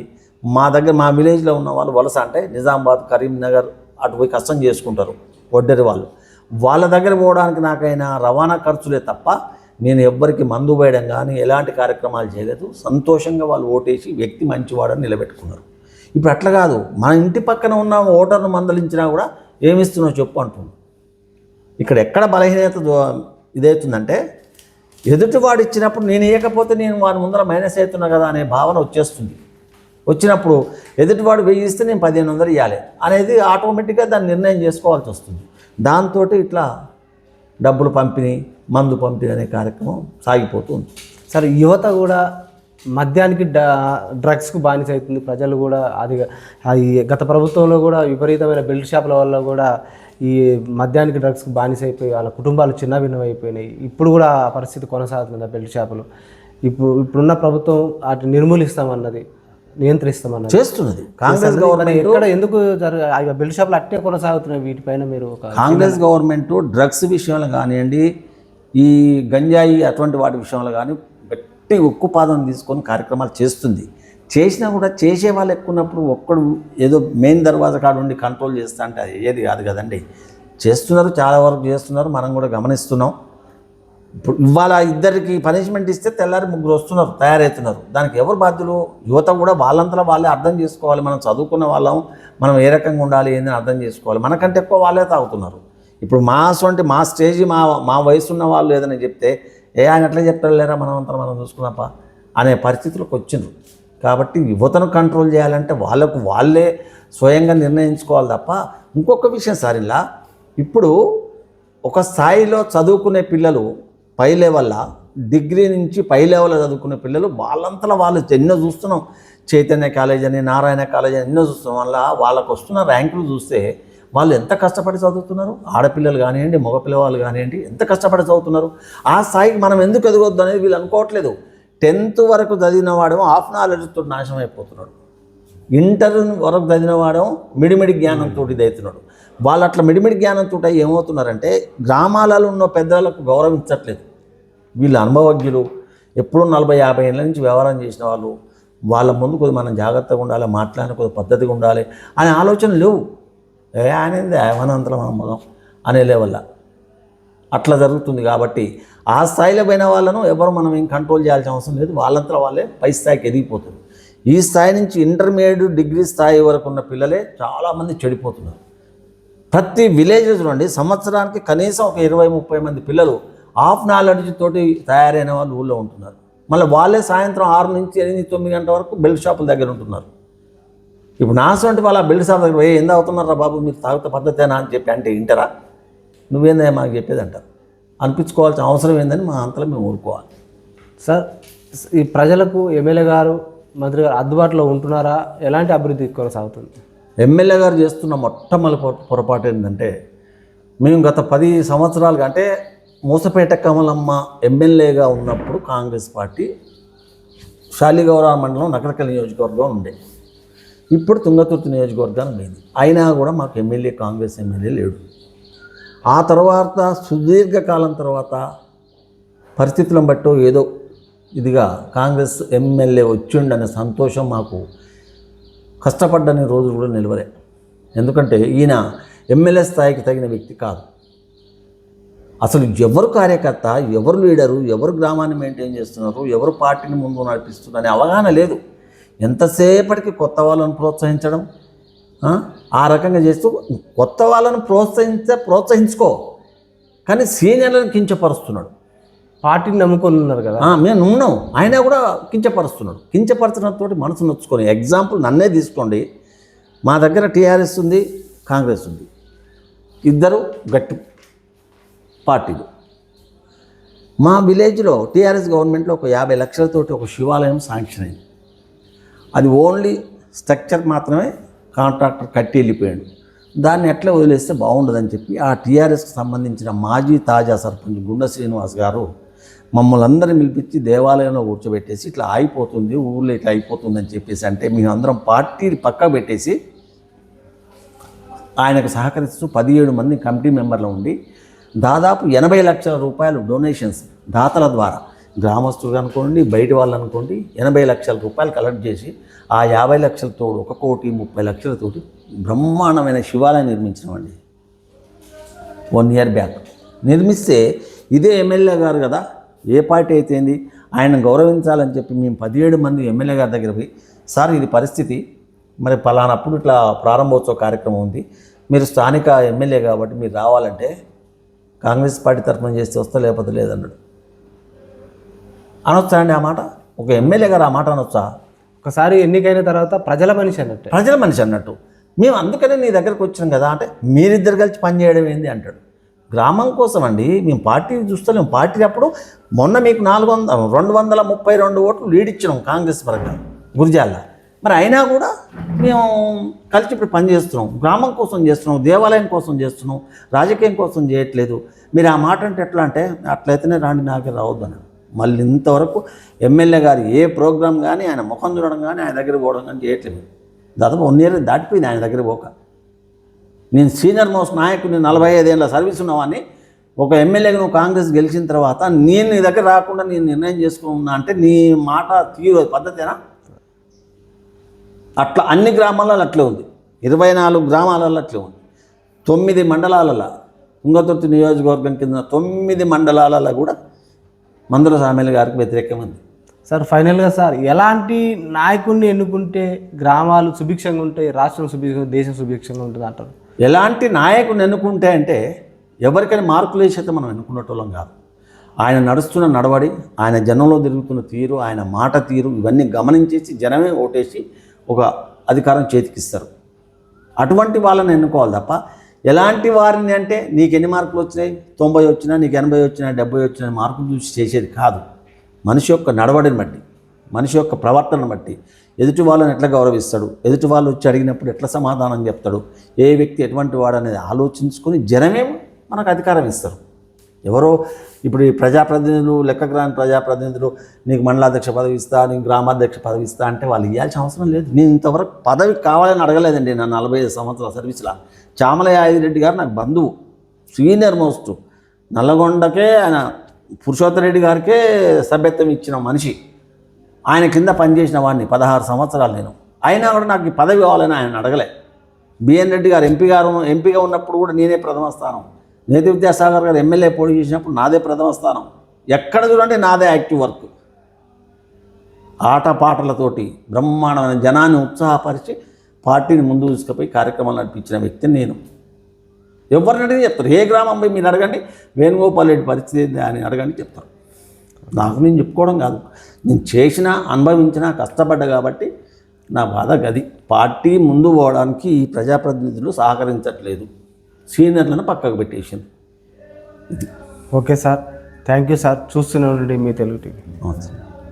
మా విలేజ్లో ఉన్న వాళ్ళు వలస అంటే నిజామాబాద్, కరీంనగర్ అటు పోయి కష్టం చేసుకుంటారు వడ్డరి వాళ్ళ దగ్గర పోవడానికి నాకైనా రవాణా ఖర్చులే తప్ప నేను ఎవ్వరికి మందు వేయడం కానీ ఎలాంటి కార్యక్రమాలు చేయలేదు. సంతోషంగా వాళ్ళు ఓటేసి వ్యక్తి మంచివాడని నిలబెట్టుకున్నారు. ఇప్పుడు అట్లా కాదు, మన ఇంటి పక్కన ఉన్న ఓటర్ను మందలించినా కూడా ఏమిస్తున్నావు చెప్పు అంటున్నాను. ఇక్కడ ఎక్కడ బలహీనత ఇదవుతుందంటే ఎదుటివాడు ఇచ్చినప్పుడు నేను ఇవ్వకపోతే నేను వాడి ముందర మైనస్ అవుతున్నా కదా అనే భావన వచ్చేస్తుంది. వచ్చినప్పుడు ఎదుటివాడు 1000 ఇస్తే నేను 1,500 ఇవ్వాలి అనేది ఆటోమేటిక్గా దాన్ని నిర్ణయం చేసుకోవాల్సి వస్తుంది. దాంతో ఇట్లా డబ్బులు పంపిణీ, మందు పంపిణీ అనే కార్యక్రమం సాగిపోతుంది. సార్ యువత కూడా మద్యానికి, డ్రగ్స్కు బానిస అవుతుంది. ప్రజలు కూడా అది గత ప్రభుత్వంలో కూడా విపరీతమైన బెల్ట్ షాపుల వల్ల కూడా ఈ మద్యానికి, డ్రగ్స్కి బానిస అయిపోయి వాళ్ళ కుటుంబాలు చిన్నభిన్నం అయిపోయినాయి. ఇప్పుడు కూడా ఆ పరిస్థితి కొనసాగుతుంది. ఆ బెల్ట్ షాపులు ఇప్పుడున్న ప్రభుత్వం వాటిని నిర్మూలిస్తామన్నది, నియంత్రిస్తామన్నది చేస్తున్నది. కాంగ్రెస్ గవర్నమెంట్ ఎక్కడ ఎందుకు బెల్ట్ షాపులు అట్టే కొనసాగుతున్నాయి? వీటిపైన మీరు కాంగ్రెస్ గవర్నమెంట్ డ్రగ్స్ విషయంలో కానివ్వండి, ఈ గంజాయి అటువంటి వాటి విషయంలో కానీ గట్టి ఉక్కుపాదం తీసుకొని కార్యక్రమాలు చేస్తుంది. చేసినా కూడా చేసే వాళ్ళు ఎక్కున్నప్పుడు ఒక్కడు ఏదో మెయిన్ దర్వాజా కాడ ఉండి కంట్రోల్ చేస్తా అంటే అది ఏది కాదు కదండి. చేస్తున్నారు, చాలా వరకు చేస్తున్నారు, మనం కూడా గమనిస్తున్నాం. ఇప్పుడు ఇవాళ ఇద్దరికి పనిష్మెంట్ ఇస్తే తెల్లారి 3 వస్తున్నారు, తయారవుతున్నారు. దానికి ఎవరు బాధ్యులు? యువత కూడా వాళ్ళంతలో వాళ్ళే అర్థం చేసుకోవాలి. మనం చదువుకున్న వాళ్ళం, మనం ఏ రకంగా ఉండాలి ఏందని అర్థం చేసుకోవాలి. మనకంటే ఎక్కువ వాళ్ళే తాగుతున్నారు. ఇప్పుడు మా స్టేజ్, మా వయసు ఉన్న వాళ్ళు ఏదైనా చెప్తే ఆయన ఎట్లా చెప్తారు లేరా, మనం చూసుకున్నప్ప అనే పరిస్థితులకు వచ్చిండ్రు. కాబట్టి యువతను కంట్రోల్ చేయాలంటే వాళ్ళే స్వయంగా నిర్ణయించుకోవాలి తప్ప ఇంకొక విషయం సార్, ఇలా ఇప్పుడు ఒక స్థాయిలో చదువుకునే పిల్లలు, పై లెవెల్ల డిగ్రీ నుంచి పై లెవెల్లో చదువుకునే పిల్లలు వాళ్ళంతలో వాళ్ళు ఎన్నో చూస్తున్నాం. చైతన్య కాలేజ్ అని, నారాయణ కాలేజ్ అని ఎన్నో చూస్తున్నాం. వల్ల వాళ్ళకు వస్తున్న ర్యాంకులు చూస్తే వాళ్ళు ఎంత కష్టపడి చదువుతున్నారు. ఆడపిల్లలు కానివ్వండి, మగపిల్లవాళ్ళు కానివ్వండి, ఎంత కష్టపడి చదువుతున్నారు. ఆ స్థాయికి మనం ఎందుకు ఎదగొద్దు అనేది వీళ్ళు అనుకోవట్లేదు. 10th వరకు చదివిన వాడేమో హాఫ్ నాలెడ్జ్తో నాశనం అయిపోతున్నాడు. ఇంటర్ వరకు చదివిన వాడేమో మిడిమిడి జ్ఞానంతో ఇదవుతున్నాడు. వాళ్ళు అట్లా మిడిమిడి జ్ఞానంతో ఏమవుతున్నారంటే గ్రామాలలో ఉన్న పెద్దలకు గౌరవించట్లేదు. వీళ్ళు అనుభవజ్ఞులు, ఎప్పుడూ 40-50 ఏళ్ళ నుంచి వ్యవహారం చేసిన వాళ్ళు వాళ్ళ ముందు కొద్దిగా మనం జాగ్రత్తగా ఉండాలి, మాట్లాడిన కొద్దిగా పద్ధతిగా ఉండాలి అనే ఆలోచన లేవు. అనేది ఏమనంతరం మనం మొదం అనే లెవెల్ల అట్లా జరుగుతుంది. కాబట్టి ఆ స్థాయిలో పోయిన వాళ్ళను ఎవరు మనం ఏం కంట్రోల్ చేయాల్సిన అవసరం లేదు. వాళ్ళంతా వాళ్ళే పై స్థాయికి ఎదిగిపోతుంది. ఈ స్థాయి నుంచి ఇంటర్మీడియట్ డిగ్రీ స్థాయి వరకు ఉన్న పిల్లలే చాలామంది చెడిపోతున్నారు. ప్రతి విలేజ్ చూడండి, సంవత్సరానికి కనీసం ఒక 20-30 మంది పిల్లలు హాఫ్ నాలెడ్జ్ తోటి తయారైన వాళ్ళు ఊళ్ళో ఉంటున్నారు. మళ్ళీ వాళ్ళే సాయంత్రం 6 నుంచి 8-9 గంటల వరకు బెల్ట్ షాపుల దగ్గర ఉంటున్నారు. ఇప్పుడు నాసంటే వాళ్ళ బెల్ట్ షాప్ దగ్గర పోయి ఏం తాగుతున్నారా బాబు, మీరు తాగుతా పద్ధతేనా అని చెప్పి అంటే వింటారా? నువ్వేందా మాకు చెప్పేది అంటారు. అనిపించుకోవాల్సిన అవసరం ఏందని మా అంతలో మేము ఊరుకోవాలి. సార్, ఈ ప్రజలకు ఎమ్మెల్యే గారు, మంత్రి గారు అందుబాటులో ఉంటున్నారా? ఎలాంటి అభివృద్ధి కొనసాగుతుంది? ఎమ్మెల్యే గారు చేస్తున్న మొట్టమొదటి పొరపాటు ఏంటంటే, మేము గత 10 సంవత్సరాలుగా అంటే మూసపేట కమలమ్మ ఎమ్మెల్యేగా ఉన్నప్పుడు కాంగ్రెస్ పార్టీ శాలిగౌరవ మండలం నకరకల్ నియోజకవర్గం ఉండే, ఇప్పుడు తుంగతుర్తి నియోజకవర్గానికి పోయింది. అయినా కూడా మాకు ఎమ్మెల్యే, కాంగ్రెస్ ఎమ్మెల్యే లేడు. ఆ తర్వాత సుదీర్ఘకాలం తర్వాత పరిస్థితులను బట్టో ఏదో ఇదిగా కాంగ్రెస్ ఎమ్మెల్యే వచ్చిండనే సంతోషం మాకు కష్టపడ్డని రోజులు కూడా నిలవలే. ఎందుకంటే ఈయన ఎమ్మెల్యే స్థాయికి తగిన వ్యక్తి కాదు. అసలు ఎవరు కార్యకర్త, ఎవరు లీడరు, ఎవరు గ్రామాన్ని మెయింటైన్ చేస్తున్నారు, ఎవరు పార్టీని ముందు నడిపిస్తున్నారు అనే అవగాహన లేదు. ఎంతసేపటికి కొత్త వాళ్ళను ప్రోత్సహించడం, ఆ రకంగా చేస్తూ కొత్త వాళ్ళను ప్రోత్సహించుకో, కానీ సీనియర్లను కించపరుస్తున్నాడు. పార్టీని నమ్ముకొని ఉన్నారు కదా, మేము ఉన్నాం, ఆయన కూడా కించపరుస్తున్నాడు. కించపరచడంతో మనసు నొచ్చుకొని, ఎగ్జాంపుల్ నన్నే తీసుకోండి. మా దగ్గర టీఆర్ఎస్ ఉంది, కాంగ్రెస్ ఉంది, ఇద్దరు గట్టి పార్టీలు. మా విలేజ్లో టీఆర్ఎస్ గవర్నమెంట్లో ఒక 50 లక్షలతోటి ఒక శివాలయం శాంక్షన్ అయింది. అది ఓన్లీ స్ట్రక్చర్ మాత్రమే కాంట్రాక్టర్ కట్టి వెళ్ళిపోయాడు. దాన్ని ఎట్లా వదిలేస్తే బాగుండదని చెప్పి ఆ టీఆర్ఎస్కి సంబంధించిన మాజీ తాజా సర్పంచ్ గుండ శ్రీనివాస్ గారు మమ్మల్ని అందరిని పిలిపించి దేవాలయంలో కూర్చోబెట్టేసి ఇట్లా అయిపోతుంది, ఊళ్ళో ఇట్లా అయిపోతుందని చెప్పేసి అంటే మేము అందరం పార్టీని పక్క పెట్టేసి ఆయనకు సహకరిస్తూ 17 మంది కమిటీ మెంబర్లు ఉండి దాదాపు 80 లక్షల రూపాయలు డొనేషన్స్ దాతల ద్వారా, గ్రామస్తులు అనుకోండి, బయట వాళ్ళు అనుకోండి, 80 లక్షల రూపాయలు కలెక్ట్ చేసి ఆ 50 లక్షలతో 1,30,00,000తోటి బ్రహ్మాండమైన శివాలయం నిర్మించినామండి. 1 ఇయర్ బ్యాక్ నిర్మిస్తే ఇదే ఎమ్మెల్యే గారు కదా, ఏ పార్టీ అయితేంది, ఆయన గౌరవించాలని చెప్పి మేము 17 మంది ఎమ్మెల్యే గారి దగ్గర పోయి, సార్ ఇది పరిస్థితి, మరి పలానప్పుడు ఇట్లా ప్రారంభోత్సవ కార్యక్రమం ఉంది, మీరు స్థానిక ఎమ్మెల్యే కాబట్టి మీరు రావాలంటే కాంగ్రెస్ పార్టీ తరఫున చేస్తే వస్తా, లేకపోతే లేదన్నాడు. అనొచ్చా అండి ఆ మాట? ఒక ఎమ్మెల్యే గారు ఆ మాట అనొచ్చా? ఒకసారి ఎన్నికైన తర్వాత ప్రజల మనిషి అన్నట్టు, ప్రజల మనిషి అన్నట్టు. మేము అందుకనే నీ దగ్గరకు వచ్చినాం కదా అంటే, మీరిద్దరు కలిసి పనిచేయడం ఏంది అంటాడు. గ్రామం కోసం అండి, మేము పార్టీ చూస్తలేము. పార్టీ అప్పుడు మొన్న మీకు 232 ఓట్లు లీడ్ ఇచ్చినాం కాంగ్రెస్ పరంగా గురిజాల. మరి అయినా కూడా మేము కలిసి ఇప్పుడు పని చేస్తున్నాం, గ్రామం కోసం చేస్తున్నాం, దేవాలయం కోసం చేస్తున్నాం, రాజకీయం కోసం చేయట్లేదు. మీరు ఆ మాట అంటే ఎట్లా అంటే, అట్లయితేనే రాండి, నాకే రావద్దన్నాడు. మళ్ళీ ఇంతవరకు ఎమ్మెల్యే గారు ఏ ప్రోగ్రాం కానీ, ఆయన ముఖం చూడడం కానీ, ఆయన దగ్గర పోవడం కానీ చేయట్లేదు. దాదాపు 1 ఇయర్ దాటిపోయింది ఆయన దగ్గర పోక. నేను సీనియర్ మోస్ట్ నాయకుడిని, 45 ఏళ్ళ సర్వీస్ ఉన్నవాడిని, ఒక ఎమ్మెల్యేగా నువ్వు కాంగ్రెస్ గెలిచిన తర్వాత నేను నీ దగ్గర రాకుండా నేను నిర్ణయం చేసుకున్నా అంటే నీ మాట తీరు పద్ధతేనా? అట్లా అన్ని గ్రామాలలో అట్లే ఉంది. 24 గ్రామాలలో అట్లే ఉంది. 9 మండలాలలో, తుంగతుర్తి నియోజకవర్గం కింద 9 మండలాలలో కూడా మందుల సామెల గారికి వ్యతిరేకం ఉంది. సార్ ఫైనల్గా సార్, ఎలాంటి నాయకుడిని ఎన్నుకుంటే గ్రామాలు సుభిక్షంగా ఉంటాయి, రాష్ట్రం సుభిక్షంగా, దేశం సుభిక్షంగా ఉంటుంది అంటారు? ఎలాంటి నాయకుడిని ఎన్నుకుంటే అంటే, ఎవరికైనా మార్కులు వేసేస్తే మనం ఎన్నుకున్నటోళ్ళం కాదు. ఆయన నడుస్తున్న నడవడి, ఆయన జనంలో తిరుగుతున్న తీరు, ఆయన మాట తీరు, ఇవన్నీ గమనించేసి జనమే ఓటేసి ఒక అధికారం చేతికిస్తారు. అటువంటి వాళ్ళని ఎన్నుకోవాలి తప్ప, ఎలాంటి వారిని అంటే నీకు ఎన్ని మార్కులు వచ్చినాయి, 90 వచ్చినా, నీకు 80 వచ్చినా, 70 వచ్చినా మార్కులు చూసి చేసేది కాదు. మనిషి యొక్క నడవడిని బట్టి, మనిషి యొక్క ప్రవర్తనను బట్టి, ఎదుటి వాళ్ళని ఎట్లా గౌరవిస్తాడు, ఎదుటి వాళ్ళు వచ్చి అడిగినప్పుడు ఎట్లా సమాధానం చెప్తాడు, ఏ వ్యక్తి ఎటువంటి వాడు అనేది ఆలోచించుకొని జనమే మనకు అధికారం ఇస్తారు. ఎవరో ఇప్పుడు ఈ ప్రజాప్రతినిధులు, లెక్కగ్రాని ప్రజాప్రతినిధులు నీకు మండలాధ్యక్ష పదవి ఇస్తా, నీకు గ్రామాధ్యక్ష పదవి ఇస్తా అంటే వాళ్ళు ఇవ్వాల్సిన అవసరం లేదు. నేను ఇంతవరకు పదవి కావాలని అడగలేదండి. నా 45 సంవత్సరాల సర్వీసులో చామల యాదిరెడ్డి గారు నాకు బంధువు, సీనియర్ మోస్ట్, నల్లగొండకే ఆయన పురుషోత్తమ రెడ్డి గారికే సభ్యత్వం ఇచ్చిన మనిషి, ఆయన కింద పనిచేసిన వాడిని 16 సంవత్సరాలు నేను. అయినా కూడా నాకు ఈ పదవి కావాలని ఆయన అడగలే. బిఎన్ రెడ్డి గారు ఎంపీగా ఉన్నప్పుడు కూడా నేనే ప్రథమ స్థానం. నేతి విద్యాసాగర్ గారు ఎమ్మెల్యే పోటీ చేసినప్పుడు నాదే ప్రథమ స్థానం. ఎక్కడ చూడండి నాదే యాక్టివ్ వర్క్. ఆటపాటలతోటి బ్రహ్మాండమైన జనాన్ని ఉత్సాహపరిచి పార్టీని ముందుకు తీసుకుపోయి కార్యక్రమాలు నడిపించిన వ్యక్తిని నేను. ఎవరిని అడిగి చెప్తారు. ఏ గ్రామం పోయి మీరు అడగండి, వేణుగోపాల్ రెడ్డి పరిస్థితి ఏంది అని అడగండి చెప్తారు. నాకు నేను చెప్పుకోవడం కాదు, నేను చేసిన అనుభవించిన కష్టపడ్డా కాబట్టి నా బాధ గది. పార్టీ ముందు పోవడానికి ఈ ప్రజాప్రతినిధులు సహకరించట్లేదు, సీనియర్లను పక్కకు పెట్టేసింది. Okay sir, thank you sir. చూస్తూనే ఉండండి మీ తెలుగు టీవీ. అవును సార్.